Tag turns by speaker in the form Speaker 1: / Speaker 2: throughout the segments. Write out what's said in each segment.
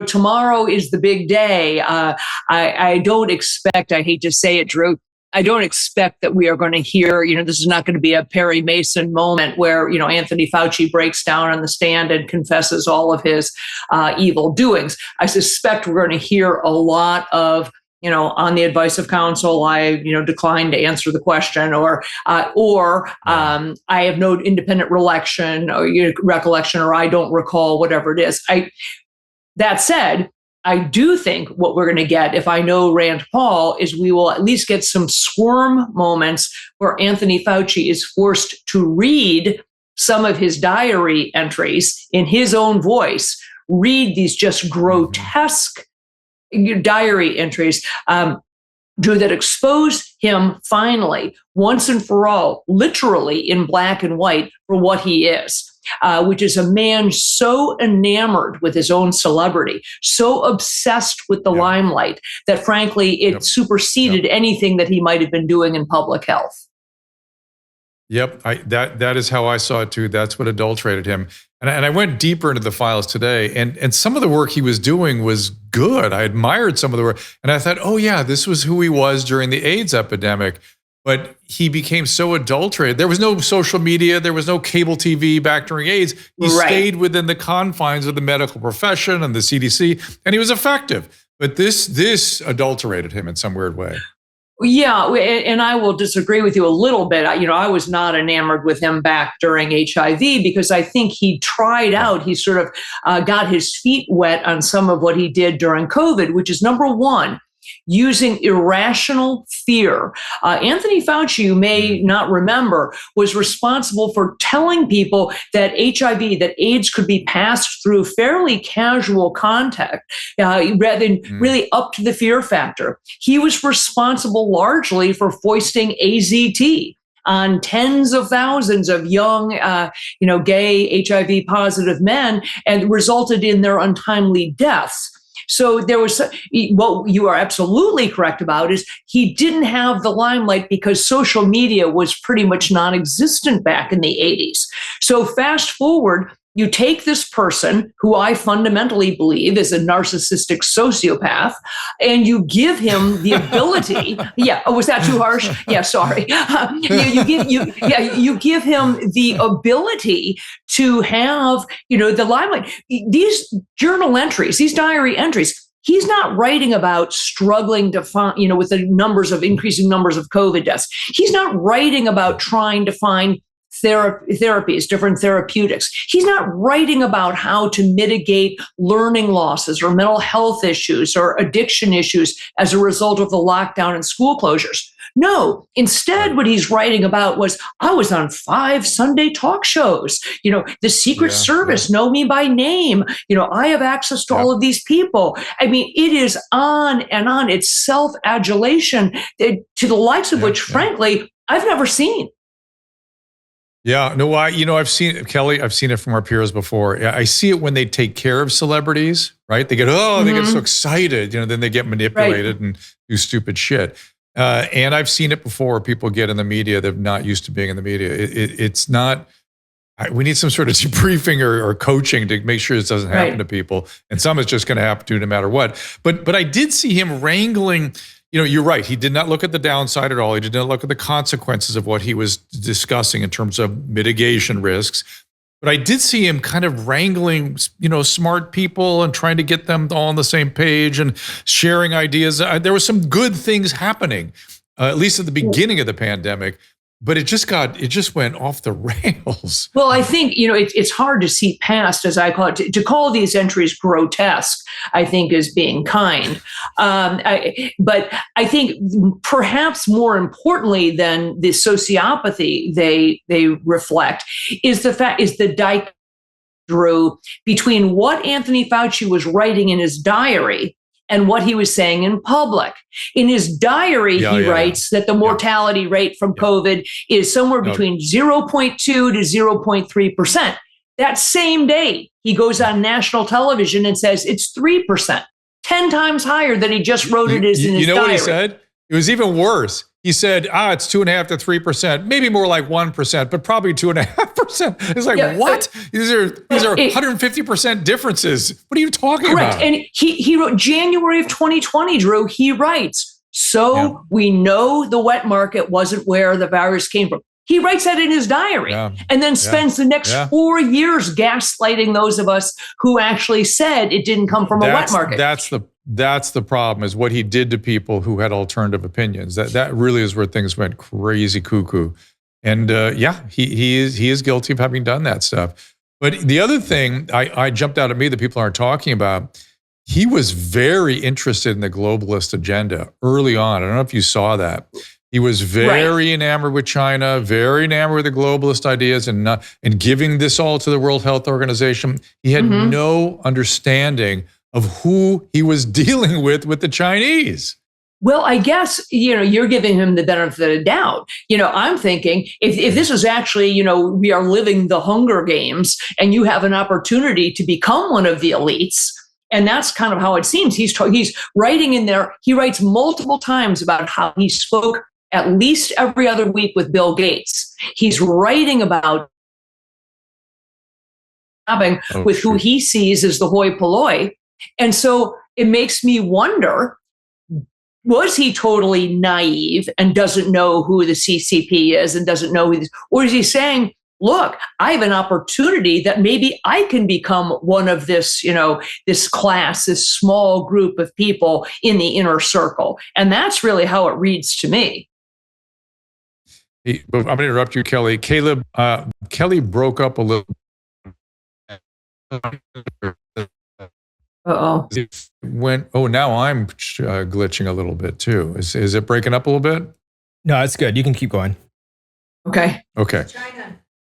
Speaker 1: tomorrow is the big day. I don't expect, I hate to say it, Drew, I don't expect that we are going to hear, this is not going to be a Perry Mason moment where, Anthony Fauci breaks down on the stand and confesses all of his evil doings. I suspect we're going to hear a lot of, on the advice of counsel, I, decline to answer the question, or I have no independent recollection, or I don't recall, whatever it is. That said, I do think what we're going to get, if I know Rand Paul, is we will at least get some squirm moments where Anthony Fauci is forced to read some of his diary entries in his own voice, read these just grotesque diary entries, Drew, that expose him finally, once and for all, literally in black and white, for what he is. Which is a man so enamored with his own celebrity, so obsessed with the limelight, that frankly, it superseded anything that he might have been doing in public health.
Speaker 2: Yep, that is how I saw it too. That's what adulterated him. And I went deeper into the files today, and some of the work he was doing was good. I admired some of the work, and I thought, oh yeah, this was who he was during the AIDS epidemic. But he became so adulterated. There was no social media. There was no cable TV back during AIDS. He stayed within the confines of the medical profession and the CDC, and he was effective. But this adulterated him in some weird way.
Speaker 1: Yeah, and I will disagree with you a little bit. I was not enamored with him back during HIV, because I think he tried out, he sort of got his feet wet on some of what he did during COVID, which is, number one, using irrational fear. Anthony Fauci, you may not remember, was responsible for telling people that HIV, that AIDS could be passed through fairly casual contact, rather than really up to the fear factor. He was responsible largely for foisting AZT on tens of thousands of young, gay HIV positive men, and resulted in their untimely deaths. So there was, what you are absolutely correct about is he didn't have the limelight because social media was pretty much non-existent back in the 80s. So fast forward, you take this person who I fundamentally believe is a narcissistic sociopath, and you give him the ability. Was that too harsh? Yeah, sorry. You give him the ability to have, the limelight. These journal entries, these diary entries, he's not writing about struggling to find, with the increasing numbers of COVID deaths. He's not writing about trying to find therapies, different therapeutics. He's not writing about how to mitigate learning losses or mental health issues or addiction issues as a result of the lockdown and school closures. No, instead, what he's writing about was, I was on 5 Sunday talk shows. The Secret Service know me by name. I have access to all of these people. I mean, it is on and on. It's self-adulation to the likes of which, frankly, I've never seen.
Speaker 2: Yeah, no, I've seen it, Kelly. I've seen it from our peers before. I see it when they take care of celebrities, right? They get, they get so excited, then they get manipulated and do stupid shit. And I've seen it before where people get in the media that are not used to being in the media. It's not, we need some sort of debriefing or coaching to make sure this doesn't happen to people. And some it's just going to happen to no matter what. But I did see him wrangling. You're right. He did not look at the downside at all. He did not look at the consequences of what he was discussing in terms of mitigation risks. But I did see him kind of wrangling, smart people and trying to get them all on the same page and sharing ideas. There were some good things happening, at least at the beginning of the pandemic. But it just went off the rails.
Speaker 1: Well, I think, it's hard to see past, as I call it, to call these entries grotesque, I think is being kind. But I think perhaps more importantly than the sociopathy they reflect is the dichotomy, Drew, between what Anthony Fauci was writing in his diary and what he was saying in public. In his diary, he writes that the mortality rate from COVID is somewhere between 0.2 to 0.3%. That same day, he goes on national television and says it's 3%, 10 times higher than he just wrote it as in his diary.
Speaker 2: You know what he said? It was even worse. He said, it's 2.5% to 3%, maybe more like 1%, but probably 2.5%. It's like, what? These are 150% differences. What are you talking about?
Speaker 1: And he wrote January of 2020, Drew, he writes, we know the wet market wasn't where the virus came from. He writes that in his diary and then spends the next 4 years gaslighting those of us who actually said it didn't come from a wet market.
Speaker 2: That's the problem, is what he did to people who had alternative opinions. That really is where things went crazy cuckoo. And he is guilty of having done that stuff. But the other thing I jumped out at me that people aren't talking about, he was very interested in the globalist agenda early on. I don't know if you saw that. He was very enamored with China, very enamored with the globalist ideas, and giving this all to the World Health Organization. He had no understanding of who he was dealing with the Chinese.
Speaker 1: Well, I guess, you're giving him the benefit of the doubt. I'm thinking if this is actually, we are living the Hunger Games and you have an opportunity to become one of the elites, and that's kind of how it seems. He's writing in there. He writes multiple times about how he spoke at least every other week with Bill Gates. He's writing about who he sees as the hoi polloi. And so it makes me wonder, was he totally naive and doesn't know who the CCP is and doesn't know who or is he saying, look, I have an opportunity that maybe I can become one of this, this class, this small group of people in the inner circle. And that's really how it reads to me.
Speaker 2: I'm going to interrupt you, Kelly. Kelly broke up a little.
Speaker 1: Uh-oh.
Speaker 2: Now I'm glitching a little bit too. Is it breaking up a little bit?
Speaker 3: No, it's good. You can keep going.
Speaker 1: Okay.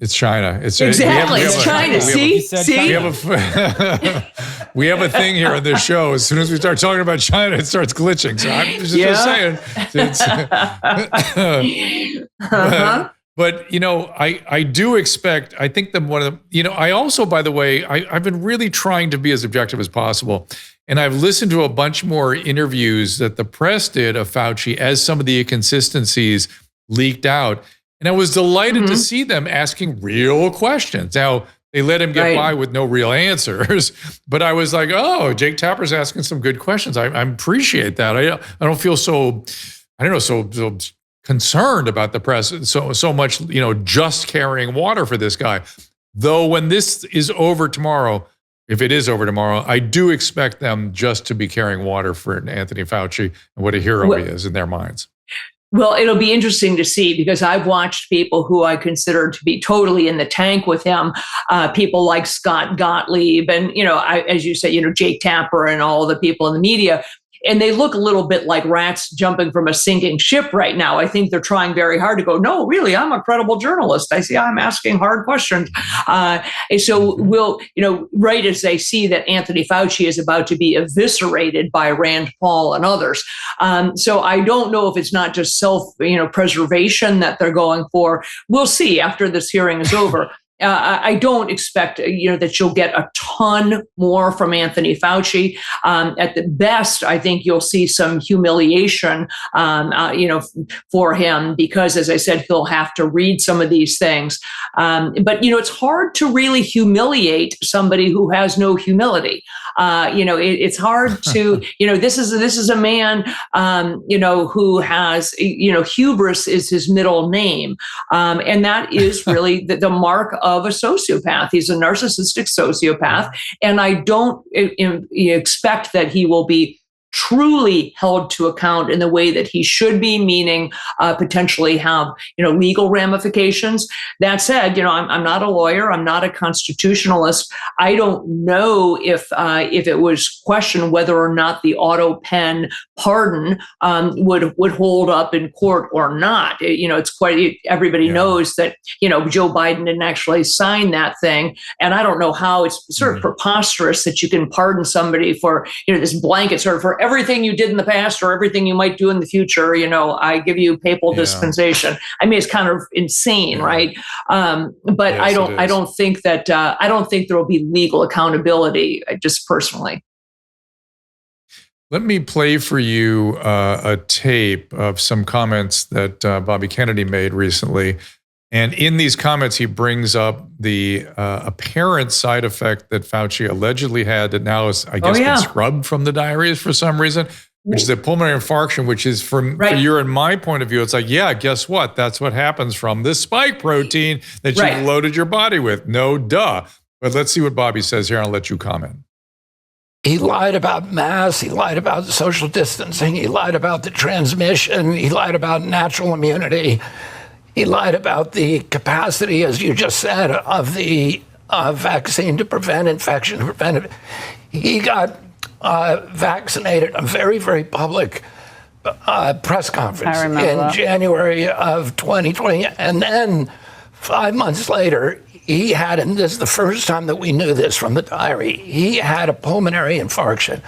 Speaker 2: It's China. It's
Speaker 1: exactly. It's China. See?
Speaker 2: We have a thing here on this show. As soon as we start talking about China, it starts glitching. So I'm just saying. But I do expect. I think that one of the. I also, by the way, I've been really trying to be as objective as possible, and I've listened to a bunch more interviews that the press did of Fauci as some of the inconsistencies leaked out. And I was delighted to see them asking real questions. Now, they let him get by with no real answers, but I was like, oh, Jake Tapper's asking some good questions. I appreciate that. I don't feel so concerned about the press so much, just carrying water for this guy. Though when this is over tomorrow, if it is over tomorrow, I do expect them just to be carrying water for Anthony Fauci and what a hero he is in their minds.
Speaker 1: Well, it'll be interesting to see because I've watched people who I consider to be totally in the tank with him, people like Scott Gottlieb and, as you said, Jake Tapper and all the people in the media. And they look a little bit like rats jumping from a sinking ship right now. I think they're trying very hard to go, no, really, I'm a credible journalist. I see I'm asking hard questions. And so we'll, right as they see that Anthony Fauci is about to be eviscerated by Rand Paul and others. So I don't know if it's not just preservation that they're going for. We'll see after this hearing is over. I don't expect, that you'll get a ton more from Anthony Fauci. At the best, I think you'll see some humiliation, for him because, as I said, he'll have to read some of these things. But it's hard to really humiliate somebody who has no humility. It's hard to, this is a man, who has, hubris is his middle name. And that is really the mark of a sociopath. He's a narcissistic sociopath. And I don't expect that he will be truly held to account in the way that he should be, meaning potentially have legal ramifications. That said, I'm not a lawyer. I'm not a constitutionalist. I don't know if it was questioned whether or not the auto pen pardon would hold up in court or not. It's quite. Everybody knows that Joe Biden didn't actually sign that thing, and I don't know how it's sort of preposterous that you can pardon somebody for this blanket sort of for everything you did in the past or everything you might do in the future. I give you papal dispensation. I mean, it's kind of insane, right? But yes, I don't think that I don't think there will be legal accountability, just personally.
Speaker 2: Let me play for you a tape of some comments that Bobby Kennedy made recently. And in these comments, he brings up the apparent side effect that Fauci allegedly had that now is, I guess, been scrubbed from the diaries for some reason, which is a pulmonary infarction, which is from for your and my point of view, it's like, yeah, guess what? That's what happens from this spike protein that you've loaded your body with. No duh. But let's see what Bobby says here, and I'll let you comment.
Speaker 4: He lied about masks. He lied about social distancing. He lied about the transmission. He lied about natural immunity. He lied about the capacity, as you just said, of the vaccine to prevent infection. He got vaccinated at a very, very public press conference in January of 2020. And then 5 months later, he had, and this is the first time that we knew this from the diary, he had a pulmonary infarction,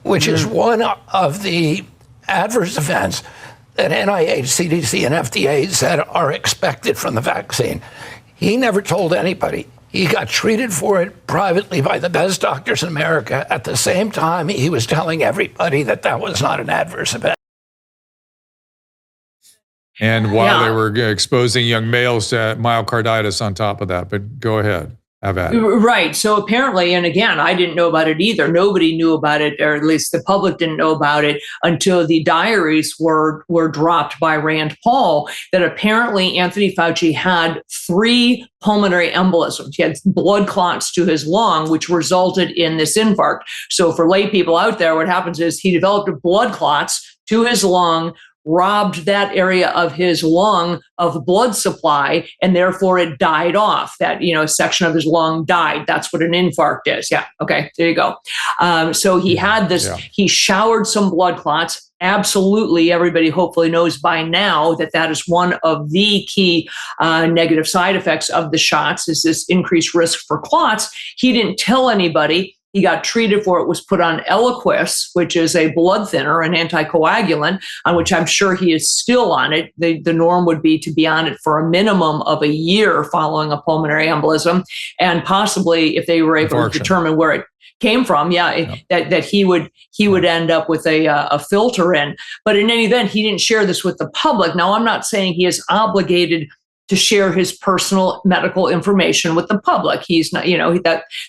Speaker 4: which is one of the adverse events that NIAID, CDC, and FDA said are expected from the vaccine. He never told anybody. He got treated for it privately by the best doctors in America. At the same time, he was telling everybody that that was not an adverse event.
Speaker 2: And while they were exposing young males to myocarditis on top of that, but go ahead. Have at it.
Speaker 1: Right. So apparently, and again, I didn't know about it either. Nobody knew about it, or at least the public didn't know about it until the diaries were dropped by Rand Paul, that apparently Anthony Fauci had 3 pulmonary embolisms. He had blood clots to his lung, which resulted in this infarct. So for lay people out there, what happens is he developed blood clots to his lung, robbed that area of his lung of blood supply, and therefore it died off. That, section of his lung died. That's what an infarct is. Yeah. Okay. There you go. So he had this, he showered some blood clots. Absolutely. Everybody hopefully knows by now that that is one of the key negative side effects of the shots, is this increased risk for clots. He didn't tell anybody. He got treated for it, was put on Eliquis, which is a blood thinner, an anticoagulant, on which I'm sure he is still on it. The norm would be to be on it for a minimum of a year following a pulmonary embolism, and possibly, if they were able to determine where it came from, that he would end up with a filter in. But in any event, he didn't share this with the public. Now, I'm not saying he is obligated to share his personal medical information with the public. He's not,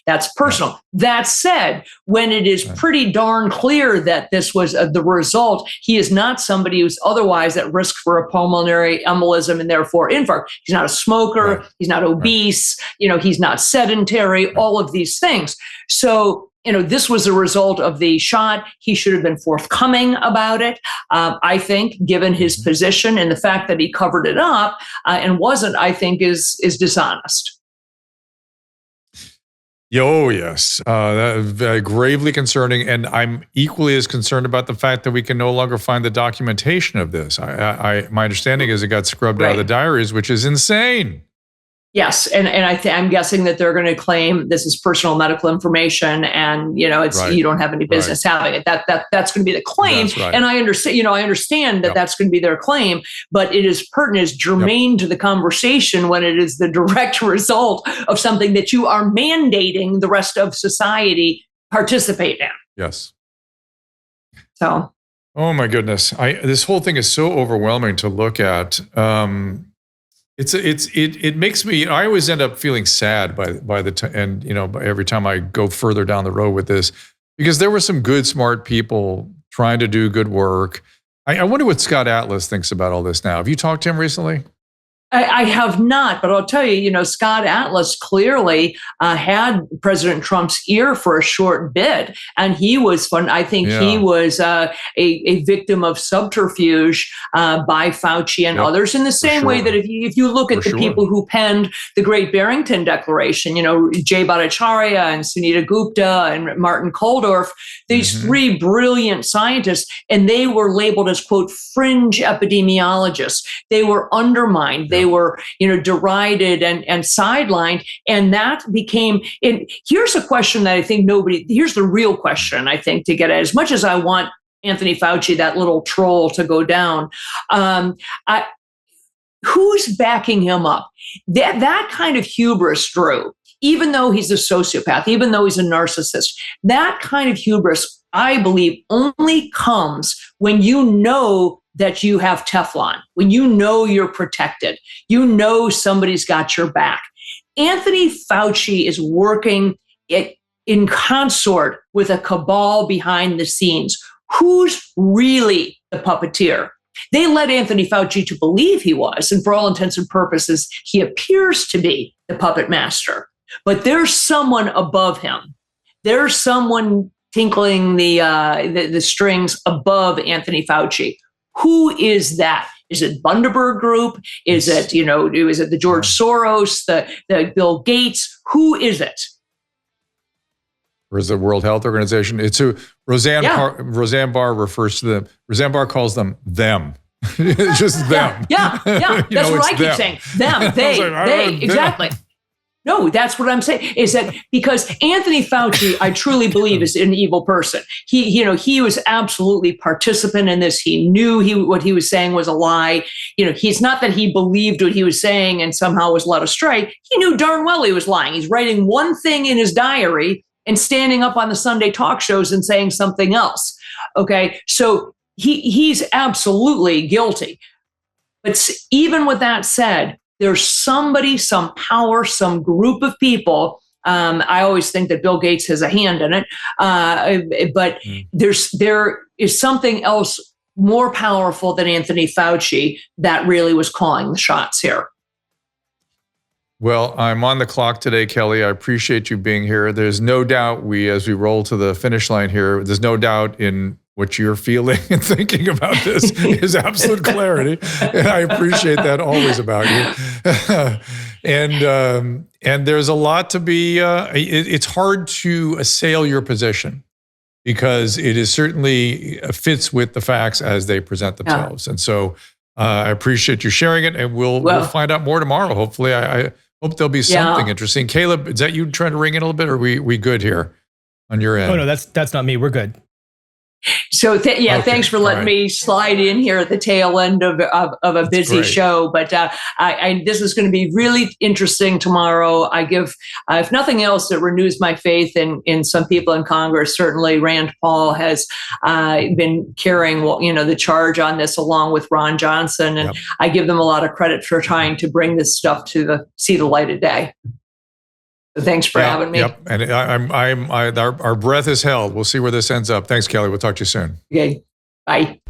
Speaker 1: that's personal. That said, when it is pretty darn clear that this was the result, he is not somebody who's otherwise at risk for a pulmonary embolism and therefore infarct. He's not a smoker. He's not obese. He's not sedentary, all of these things. So, this was a result of the shot. He should have been forthcoming about it. I think, given his position and the fact that he covered it up and wasn't, I think is dishonest.
Speaker 2: Oh, yes. That is gravely concerning. And I'm equally as concerned about the fact that we can no longer find the documentation of this. My understanding is it got scrubbed out of the diaries, which is insane.
Speaker 1: Yes, and I'm guessing that they're going to claim this is personal medical information, and it's you don't have any business having it. That's going to be the claim, and I understand that that's going to be their claim, but it is pertinent, germane to the conversation when it is the direct result of something that you are mandating the rest of society participate in.
Speaker 2: Yes.
Speaker 1: So.
Speaker 2: Oh my goodness, this whole thing is so overwhelming to look at. It makes me, I always end up feeling sad by the time, and every time I go further down the road with this, because there were some good, smart people trying to do good work. I wonder what Scott Atlas thinks about all this now. Have you talked to him recently?
Speaker 1: I have not, but I'll tell you, Scott Atlas clearly had President Trump's ear for a short bit, and he was fun. I think he was a victim of subterfuge by Fauci and others, in the same way that if you look at the people who penned the Great Barrington Declaration, Jay Bhattacharya and Sunita Gupta and Martin Kulldorff, these 3 brilliant scientists, and they were labeled as, quote, fringe epidemiologists. They were undermined. They were, derided and sidelined. And that became, here's a question that I think here's the real question, I think, to get at. As much as I want Anthony Fauci, that little troll, to go down, who's backing him up? That kind of hubris, Drew, even though he's a sociopath, even though he's a narcissist, that kind of hubris, I believe, only comes when you know that you have Teflon, when you know you're protected, you know somebody's got your back. Anthony Fauci is working in consort with a cabal behind the scenes. Who's really the puppeteer? They led Anthony Fauci to believe he was, and for all intents and purposes, he appears to be the puppet master. But there's someone above him. There's someone tinkling the strings above Anthony Fauci. Who is that? Is it Bundaberg Group? Is it, is it the George Soros, the Bill Gates? Who is it?
Speaker 2: Or is the World Health Organization? It's who Roseanne Barr refers to them. Roseanne Barr calls them. It's just them.
Speaker 1: Yeah. That's what I keep saying. Them, they, exactly. No, that's what I'm saying, is that because Anthony Fauci, I truly believe, is an evil person. He was absolutely participant in this. He knew what he was saying was a lie. He's not that he believed what he was saying and somehow was led astray. He knew darn well he was lying. He's writing one thing in his diary and standing up on the Sunday talk shows and saying something else. Okay, so he's absolutely guilty. But even with that said, there's somebody, some power, some group of people. I always think that Bill Gates has a hand in it, but there is something else more powerful than Anthony Fauci that really was calling the shots here.
Speaker 2: Well, I'm on the clock today, Kelly. I appreciate you being here. There's no doubt as we roll to the finish line here, there's no doubt in what you're feeling and thinking about this is absolute clarity. And I appreciate that always about you. And there's a lot to be, it's hard to assail your position because it is certainly fits with the facts as they present themselves. And so I appreciate you sharing it, and we'll find out more tomorrow. Hopefully, I hope there'll be something interesting. Caleb, is that you trying to ring in a little bit, or are we good here on your end?
Speaker 3: Oh, no, that's not me. We're good.
Speaker 1: So thanks for letting me slide in here at the tail end of a busy show. But this is going to be really interesting tomorrow. I give, if nothing else, it renews my faith in some people in Congress. Certainly, Rand Paul has been carrying the charge on this along with Ron Johnson, and I give them a lot of credit for trying to bring this stuff to see the light of day. Thanks for having me. Yep,
Speaker 2: and our breath is held. We'll see where this ends up. Thanks, Kelly. We'll talk to you soon.
Speaker 1: Okay, bye.